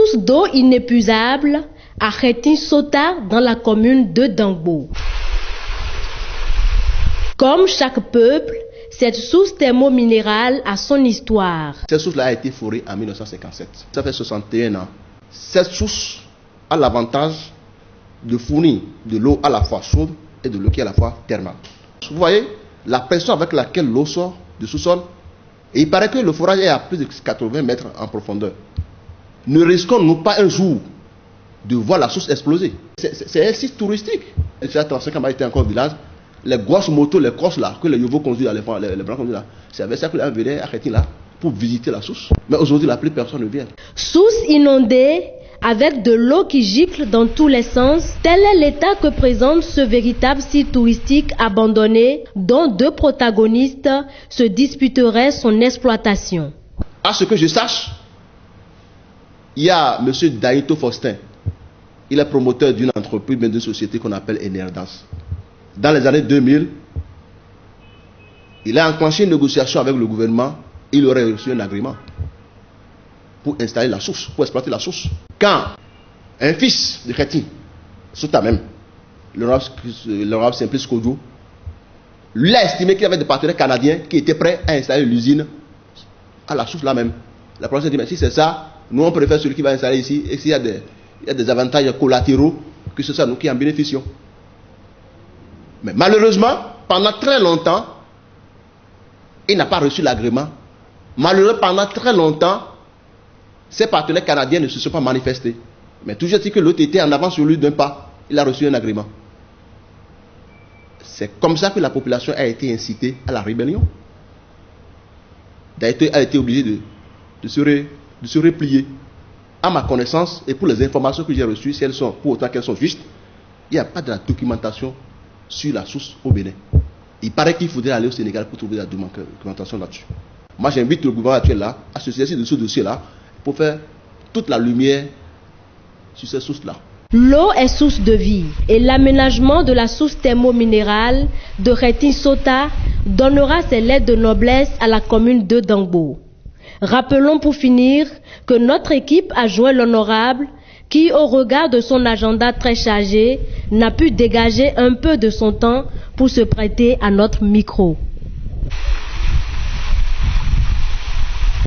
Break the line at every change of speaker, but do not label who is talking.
source d'eau inépuisable à Khetin Sota dans la commune de Dangbo. Comme chaque peuple, cette source thermominérale a son histoire.
Cette source-là a été forée en 1957. Ça fait 61 ans. Cette source a l'avantage de fournir de l'eau à la fois chaude et de l'eau qui est à la fois thermale. Vous voyez la pression avec laquelle l'eau sort du sous-sol. Et il paraît que le forage est à plus de 80 mètres en profondeur. Ne risquons-nous pas un jour de voir la source exploser? C'est un site touristique. Et c'est à 35 ans, été encore au village. Les grosses motos, les crosses là, que les nouveaux conduisent, les blancs conduisent là, c'est avec ça que les venaient à Khetin là pour visiter la source. Mais aujourd'hui, plus personne ne vient.
Source inondée, avec de l'eau qui gicle dans tous les sens, tel est l'état que présente ce véritable site touristique abandonné dont deux protagonistes se disputeraient son exploitation.
À ce que je sache, il y a M. Daïto Faustin. Il est promoteur d'une entreprise, d'une société qu'on appelle Enerdas. Dans les années 2000, il a enclenché une négociation avec le gouvernement. Il aurait reçu un agrément pour installer la source, pour exploiter la source. Quand un fils de Khetin, Sota même, l'honorable Simplice Kodjo, lui a estimé qu'il y avait des partenaires canadiens qui étaient prêts à installer l'usine à la source là même. La province dit, mais si c'est ça, nous on préfère celui qui va installer ici, et s'il y a des avantages collatéraux, que ce soit nous qui en bénéficions. Mais malheureusement, pendant très longtemps, il n'a pas reçu l'agrément. Malheureusement, pendant très longtemps, ses partenaires canadiens ne se sont pas manifestés. Mais toujours dit que l'autre était en avance sur lui d'un pas. Il a reçu un agrément. C'est comme ça que la population a été incitée à la rébellion. D'ailleurs, a été obligé de se replier. À ma connaissance, et pour les informations que j'ai reçues, si elles sont, pour autant qu'elles sont justes, il n'y a pas de la documentation sur la source au Bénin. Il paraît qu'il faudrait aller au Sénégal pour trouver la documentation là-dessus. Moi, j'invite le gouvernement actuel là à se saisir de ce dossier-là pour faire toute la lumière sur ces sources-là.
L'eau est source de vie et l'aménagement de la source thermominérale de Khetin Sota donnera ses lettres de noblesse à la commune de Dangbo. Rappelons pour finir que notre équipe a joint l'honorable qui, au regard de son agenda très chargé, n'a pu dégager un peu de son temps pour se prêter à notre micro.